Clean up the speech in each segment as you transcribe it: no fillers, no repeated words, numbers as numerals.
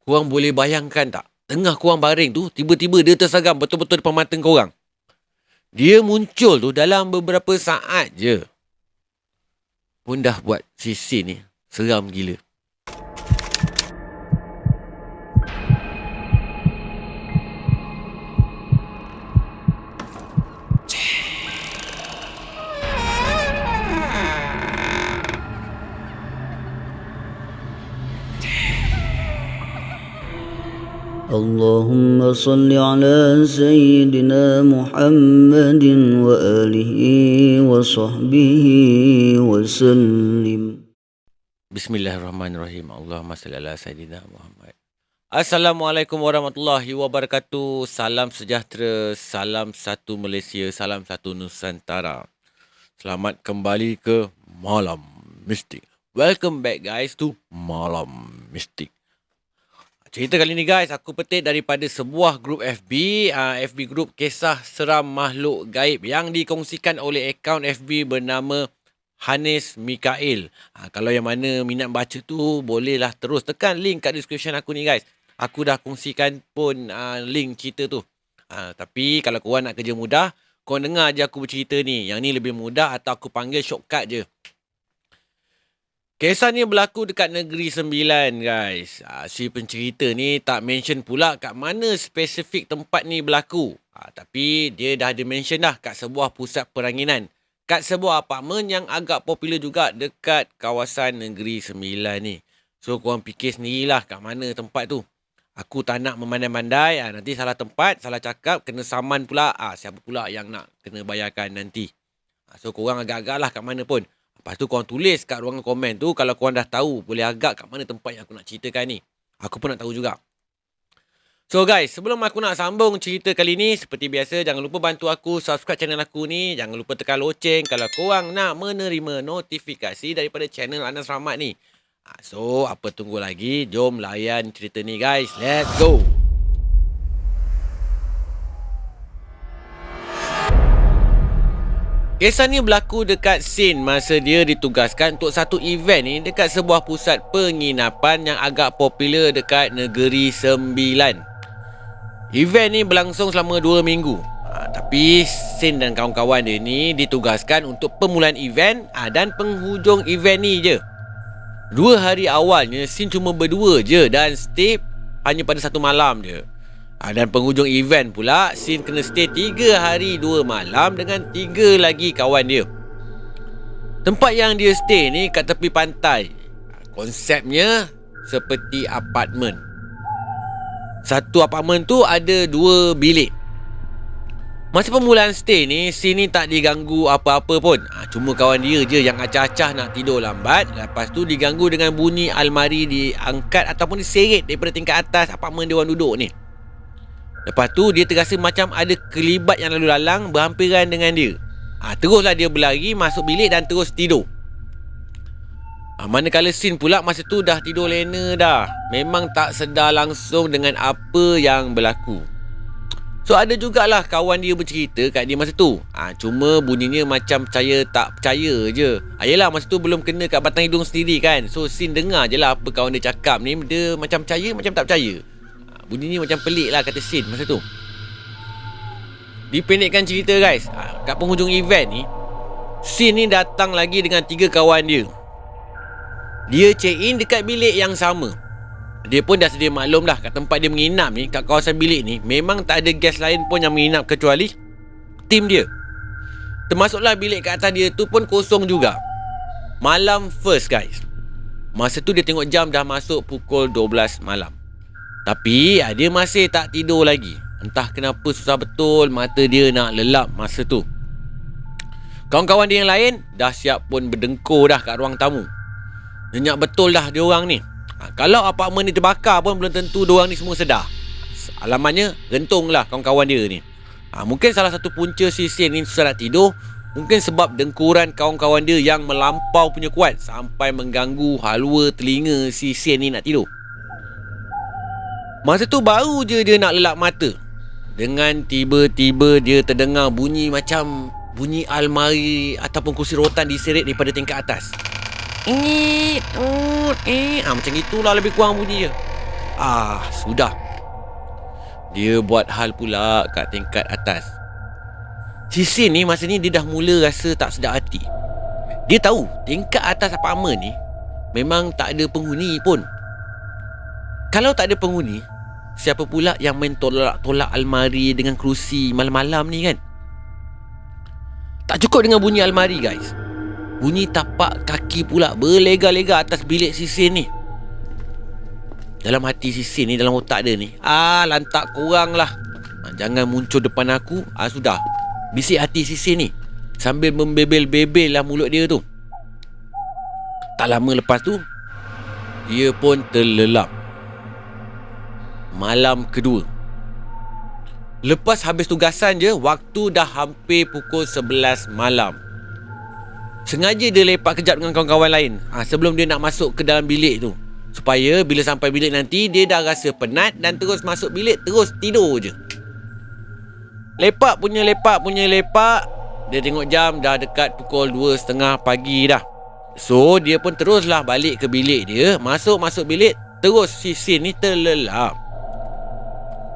Korang boleh bayangkan tak? Tengah korang baring tu, tiba-tiba dia tersergam betul-betul depan mata korang. Dia muncul tu dalam beberapa saat je. Pun dah buat si scene ni seram gila. اللهم صل على سيدنا محمد وآله وصحبه وسلم. Bismillahirrahmanirrahim. Allahumma salli ala Sayyidina Muhammad. Assalamualaikum warahmatullahi wabarakatuh. Salam sejahtera, salam satu Malaysia, salam satu Nusantara. Selamat kembali ke Malam Mistik. Welcome back guys to Malam Mistik. Cerita kali ni guys, aku petik daripada sebuah grup FB, FB grup Kisah Seram Makhluk Gaib yang dikongsikan oleh akaun FB bernama Hanis Mikail. Kalau yang mana minat baca tu, bolehlah terus tekan link kat description aku ni guys. Aku dah kongsikan pun link cerita tu. Tapi kalau korang nak kerja mudah, korang dengar je aku bercerita ni. Yang ni lebih mudah atau aku panggil shortcut je. Kisah ni berlaku dekat Negeri Sembilan guys. Si pencerita ni tak mention pula kat mana spesifik tempat ni berlaku. Tapi dia dah ada mention dah kat sebuah pusat peranginan. Kat sebuah apartmen yang agak popular juga dekat kawasan Negeri Sembilan ni. So korang fikir sendirilah kat mana tempat tu. Aku tak nak memandai-mandai. Nanti salah tempat, salah cakap, kena saman pula. Siapa pula yang nak kena bayarkan nanti. So korang agak-agak lah kat mana pun. Lepas tu korang tulis kat ruangan komen tu. Kalau korang dah tahu, boleh agak kat mana tempat yang aku nak ceritakan ni. Aku pun nak tahu juga. So guys, sebelum aku nak sambung cerita kali ni, seperti biasa, jangan lupa bantu aku subscribe channel aku ni. Jangan lupa tekan loceng kalau korang nak menerima notifikasi daripada channel Anas Rahmat ni. So, apa tunggu lagi? Jom layan cerita ni guys. Let's go! Kisah ni berlaku dekat scene masa dia ditugaskan untuk satu event ni dekat sebuah pusat penginapan yang agak popular dekat Negeri Sembilan. Event ni berlangsung selama 2 minggu. Tapi Sin dan kawan-kawan dia ni ditugaskan untuk permulaan event dan penghujung event ni je. 2 hari awalnya Sin cuma berdua je dan stay hanya pada 1 malam je. Dan penghujung event pula Sin kena stay 3 hari 2 malam dengan 3 lagi kawan dia. Tempat yang dia stay ni kat tepi pantai. Konsepnya seperti apartmen. Satu apartmen tu ada 2 bilik. Masa permulaan stay ni, Sin ni tak diganggu apa-apa pun. Cuma kawan dia je yang acah-acah nak tidur lambat. Lepas tu diganggu dengan bunyi almari diangkat ataupun diseret daripada tingkat atas apartmen dia orang duduk ni. Lepas tu dia terasa macam ada kelibat yang lalu lalang berhampiran dengan dia. Teruslah dia berlari masuk bilik dan terus tidur. Manakala Sin pula masa tu dah tidur lena dah. Memang tak sedar langsung dengan apa yang berlaku. So ada jugalah kawan dia bercerita kat dia masa tu. Cuma bunyinya macam percaya tak percaya je. Yelah masa tu belum kena kat batang hidung sendiri kan. So Sin dengar je lah apa kawan dia cakap ni. Dia macam percaya macam tak percaya. Bunyinya macam pelik lah kata Sin masa tu. Dipendekkan cerita guys, kat penghujung event ni Sin ni datang lagi dengan 3 kawan dia. Dia check in dekat bilik yang sama. Dia pun dah sedia maklum dah kat tempat dia menginap ni, kat kawasan bilik ni memang tak ada guest lain pun yang menginap kecuali tim dia. Termasuklah bilik kat atas dia tu pun kosong juga. Malam first guys. Masa tu dia tengok jam dah masuk pukul 12 malam. Tapi dia masih tak tidur lagi. Entah kenapa susah betul mata dia nak lelap masa tu. Kawan-kawan dia yang lain dah siap pun berdengkur dah kat ruang tamu. Nyenyak betul dah diorang ni. Kalau apartmen ni terbakar pun belum tentu diorang ni semua sedar. Alamatnya rentung lah kawan-kawan dia ni. Mungkin salah satu punca si Sin ni susah nak tidur. Mungkin sebab dengkuran kawan-kawan dia yang melampau punya kuat sampai mengganggu halua telinga si Sin ni nak tidur. Masa tu baru je dia nak lelap mata. Dengan tiba-tiba dia terdengar bunyi macam bunyi almari ataupun kursi rotan diseret daripada tingkat atas. Macam gitulah lebih kurang bunyi je. Sudah. Dia buat hal pula kat tingkat atas. Si Sin ni masa ni dia dah mula rasa tak sedap hati. Dia tahu tingkat atas apartmen ni memang tak ada penghuni pun. Kalau tak ada penghuni, siapa pula yang main tolak-tolak almari dengan kerusi malam-malam ni kan? Tak cukup dengan bunyi almari guys, bunyi tapak kaki pula berlega-lega atas bilik si Sin ni. Dalam hati si Sin ni, dalam otak dia ni, lantak korang lah, jangan muncul depan aku. Sudah, bisik hati si Sin ni sambil membebel-bebel lah mulut dia tu. Tak lama lepas tu, dia pun terlelap. Malam kedua, lepas habis tugasan je, waktu dah hampir pukul 11 malam. Sengaja dia lepak kejap dengan kawan-kawan lain sebelum dia nak masuk ke dalam bilik tu, supaya bila sampai bilik nanti dia dah rasa penat dan terus masuk bilik, terus tidur je. Lepak punya lepak. Dia tengok jam dah dekat pukul 2:30 pagi dah. So dia pun teruslah balik ke bilik dia. Masuk bilik, terus si Sin ni terlelap.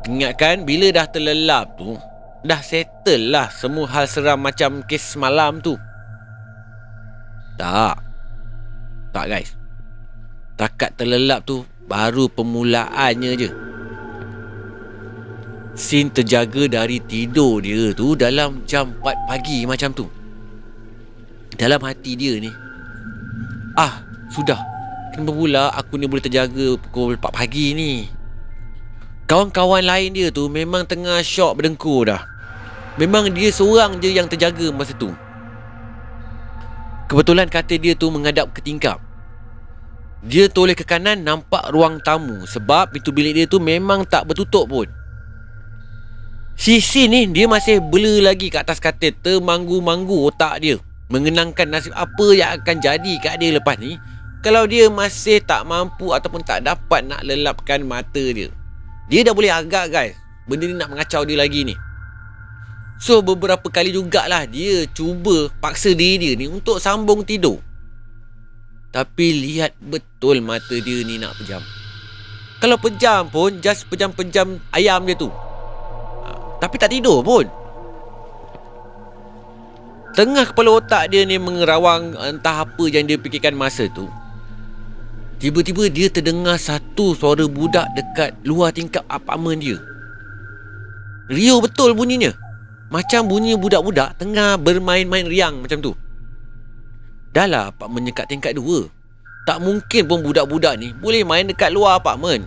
Ingatkan bila dah terlelap tu, dah settle lah semua hal seram macam kes semalam tu. Tak guys, takat terlelap tu baru permulaannya je. Sin terjaga dari tidur dia tu dalam jam 4 pagi macam tu. Dalam hati dia ni, sudah, kenapa pula aku ni boleh terjaga pukul 4 pagi ni? Kawan-kawan lain dia tu memang tengah syok berdengkur dah. Memang dia seorang je yang terjaga masa tu. Kebetulan katil dia tu menghadap ke tingkap. Dia toleh ke kanan, nampak ruang tamu, sebab pintu bilik dia tu memang tak bertutup pun. Si Sin ni, dia masih bela lagi kat atas katil, termanggu-manggu otak dia, mengenangkan nasib apa yang akan jadi kat dia lepas ni kalau dia masih tak mampu ataupun tak dapat nak lelapkan mata dia. Dia dah boleh agak guys, benda ni nak mengacau dia lagi ni. So beberapa kali jugalah dia cuba paksa diri dia ni untuk sambung tidur. Tapi lihat betul mata dia ni nak pejam. Kalau pejam pun just pejam-pejam ayam dia tu, tapi tak tidur pun. Tengah kepala otak dia ni mengerawang entah apa yang dia fikirkan masa tu, tiba-tiba dia terdengar satu suara budak dekat luar tingkap apartmen dia. Rio betul bunyinya, macam bunyi budak-budak tengah bermain-main riang macam tu. Dah lah apartmennya kat tingkat 2, tak mungkin pun budak-budak ni boleh main dekat luar apartmen.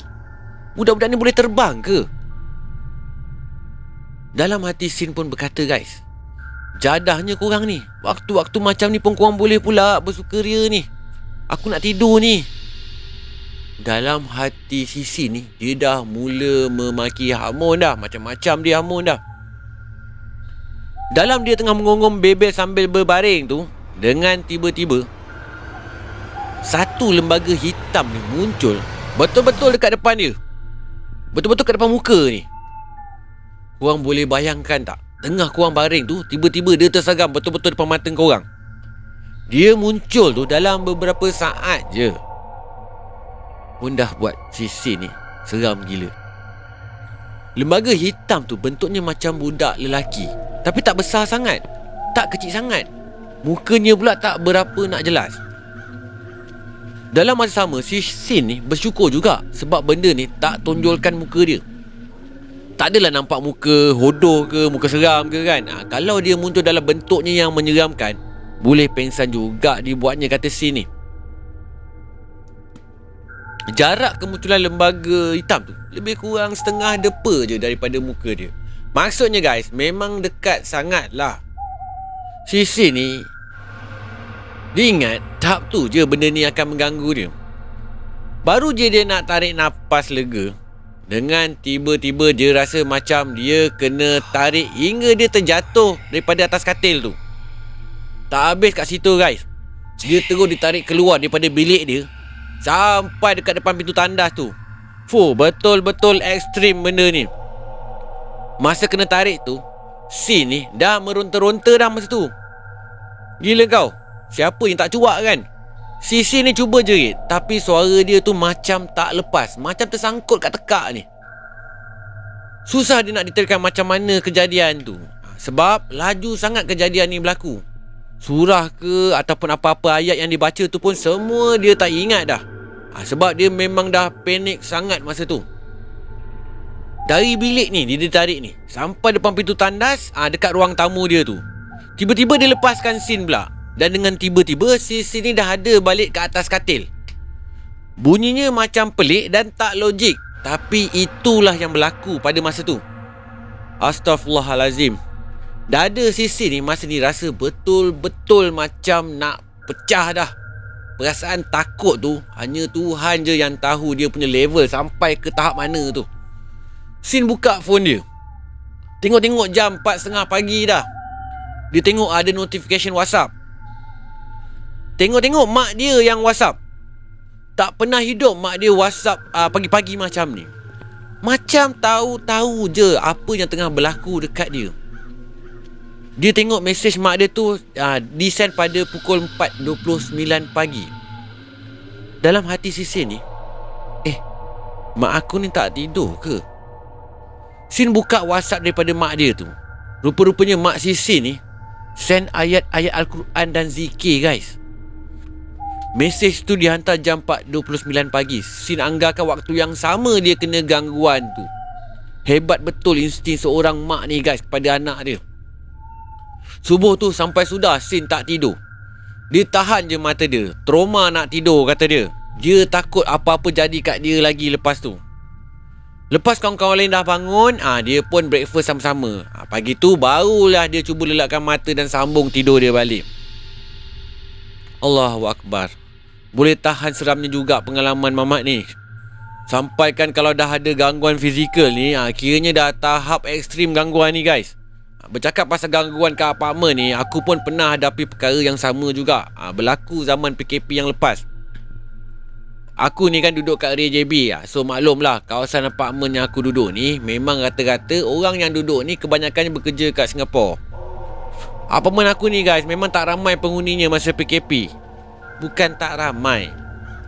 Budak-budak ni boleh terbang ke? Dalam hati Sin pun berkata guys, jadahnya korang ni, waktu-waktu macam ni pun korang boleh pula bersukaria ni. Aku nak tidur ni. Dalam hati si Sin ni, dia dah mula memaki Hamun dah. Macam-macam dia Hamun dah. Dalam dia tengah mengonggong bebel sambil berbaring tu, dengan tiba-tiba satu lembaga hitam ni muncul betul-betul dekat depan dia. Betul-betul kat depan muka ni. Korang boleh bayangkan tak? Tengah korang baring tu, tiba-tiba dia tersergam betul-betul depan mata korang. Dia muncul tu dalam beberapa saat je pun dah buat si Sin ni seram gila. Lembaga hitam tu bentuknya macam budak lelaki, tapi tak besar sangat, tak kecil sangat. Mukanya pula tak berapa nak jelas. Dalam masa sama, si Sin ni bersyukur juga sebab benda ni tak tonjolkan muka dia. Tak adalah nampak muka hodoh ke, muka seram ke kan. Kalau dia muncul dalam bentuknya yang menyeramkan, boleh pengsan juga dibuatnya, kata Sin ni. Jarak kemunculan lembaga hitam tu lebih kurang setengah depa je daripada muka dia. Maksudnya guys, memang dekat sangat lah. Si Sin ni, dia ingat tahap tu je benda ni akan mengganggu dia. Baru je dia nak tarik nafas lega, dengan tiba-tiba dia rasa macam dia kena tarik hingga dia terjatuh daripada atas katil tu. Tak habis kat situ guys, dia terus ditarik keluar daripada bilik dia sampai dekat depan pintu tandas tu. Betul-betul ekstrim benda ni. Masa kena tarik tu, Sin ni dah meronta-ronta dah masa tu. Gila kau, siapa yang tak cuak kan? Si Sin ni cuba jerit, tapi suara dia tu macam tak lepas, macam tersangkut kat tekak ni. Susah dia nak detailkan macam mana kejadian tu, sebab laju sangat kejadian ni berlaku. Surah ke ataupun apa-apa ayat yang dibaca tu pun semua dia tak ingat dah. Sebab dia memang dah panik sangat masa tu. Dari bilik ni dia ditarik ni sampai depan pintu tandas, dekat ruang tamu dia tu. Tiba-tiba dia lepaskan Sin pula. Dan dengan tiba-tiba si Sin ni dah ada balik ke atas katil. Bunyinya macam pelik dan tak logik, tapi itulah yang berlaku pada masa tu. Astaghfirullahalazim. Dada si Sin ni masa ni rasa betul-betul macam nak pecah dah. Perasaan takut tu hanya Tuhan je yang tahu dia punya level sampai ke tahap mana tu. Sin buka phone dia. Tengok-tengok jam 4.30 pagi dah. Dia tengok ada notification WhatsApp. Tengok-tengok mak dia yang WhatsApp. Tak pernah hidup mak dia WhatsApp pagi-pagi macam ni. Macam tahu-tahu je apa yang tengah berlaku dekat dia. Dia tengok mesej mak dia tu di-send pada pukul 4.29 pagi. Dalam hati si Sin ni, mak aku ni tak tidur ke? Sin buka WhatsApp daripada mak dia tu. Rupa-rupanya mak si Sin ni send ayat-ayat Al-Quran dan zikir, guys. Mesej tu dihantar jam 4.29 pagi. Sin anggarkan waktu yang sama dia kena gangguan tu. Hebat betul insting seorang mak ni, guys, kepada anak dia. Subuh tu sampai sudah Sin tak tidur. Dia tahan je mata dia. Trauma nak tidur, kata dia. Dia takut apa-apa jadi kat dia lagi lepas tu. Lepas kawan-kawan lain dah bangun, dia pun breakfast sama-sama. Pagi tu barulah dia cuba lelakkan mata dan sambung tidur dia balik. Allahu Akbar. Boleh tahan seramnya juga pengalaman mamat ni. Sampaikan kalau dah ada gangguan fizikal ni, kiranya dah tahap ekstrim gangguan ni, guys. Bercakap pasal gangguan kat apartmen ni, aku pun pernah hadapi perkara yang sama juga. Berlaku zaman PKP yang lepas. Aku ni kan duduk kat area JB. So maklumlah, kawasan apartmen yang aku duduk ni memang rata-rata orang yang duduk ni kebanyakannya bekerja kat Singapura. Apartmen aku ni, guys, memang tak ramai penghuninya masa PKP. Bukan tak ramai,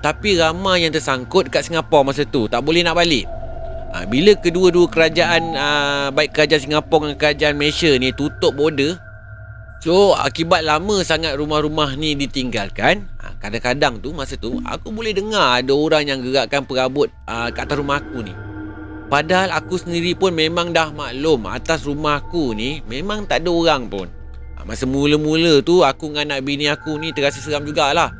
tapi ramai yang tersangkut kat Singapura masa tu, tak boleh nak balik. Bila kedua-dua kerajaan, baik kerajaan Singapura dengan kerajaan Malaysia ni tutup border, so akibat lama sangat rumah-rumah ni ditinggalkan, kadang-kadang tu masa tu aku boleh dengar ada orang yang gerakkan perabot kat atas rumah aku ni. Padahal aku sendiri pun memang dah maklum atas rumah aku ni memang tak ada orang pun. Masa mula-mula tu aku dengan anak bini aku ni terasa seram jugalah.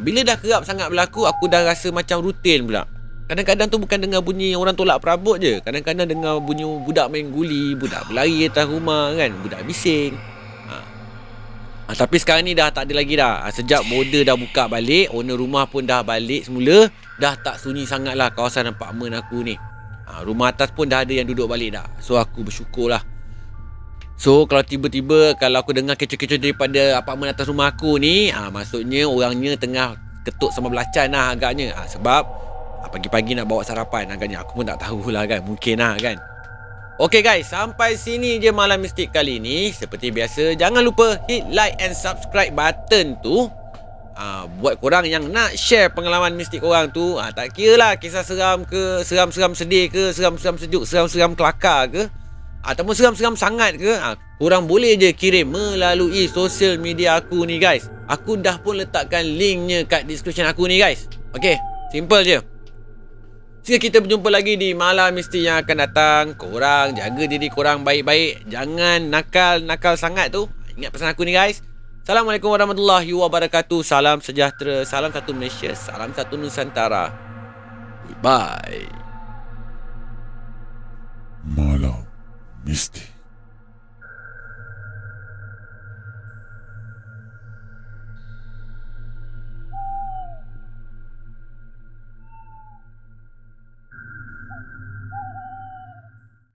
Bila dah kerap sangat berlaku, aku dah rasa macam rutin pula. Kadang-kadang tu bukan dengar bunyi orang tolak perabot je, kadang-kadang dengar bunyi budak main guli, budak berlari atas rumah kan, budak bising. Tapi sekarang ni dah tak ada lagi dah. Sejak border dah buka balik, owner rumah pun dah balik semula, dah tak sunyi sangat lah kawasan apartmen aku ni. Rumah atas pun dah ada yang duduk balik dah. So aku bersyukur lah. So kalau tiba-tiba kalau aku dengar kecoh-kecoh daripada apartmen atas rumah aku ni, maksudnya orangnya tengah ketuk sama belacan lah agaknya. Sebab pagi-pagi nak bawa sarapan agaknya. Aku pun tak tahulah kan, mungkin lah kan. Okay guys, sampai sini je Malam Mistik kali ni. Seperti biasa, jangan lupa hit like and subscribe button tu. Buat korang yang nak share pengalaman mistik korang tu, tak kira lah kisah seram ke, seram-seram sedih ke, seram-seram sejuk, seram-seram kelakar ke, ataupun seram-seram sangat ke, korang boleh je kirim melalui sosial media aku ni, guys. Aku dah pun letakkan linknya kat description aku ni, guys. Okay, simple je. Sehingga kita berjumpa lagi di Malam Mistik yang akan datang. Korang jaga diri korang baik-baik. Jangan nakal-nakal sangat tu. Ingat pesan aku ni, guys. Assalamualaikum warahmatullahi wabarakatuh. Salam sejahtera. Salam satu Malaysia. Salam satu Nusantara. Bye. Malam Mistik.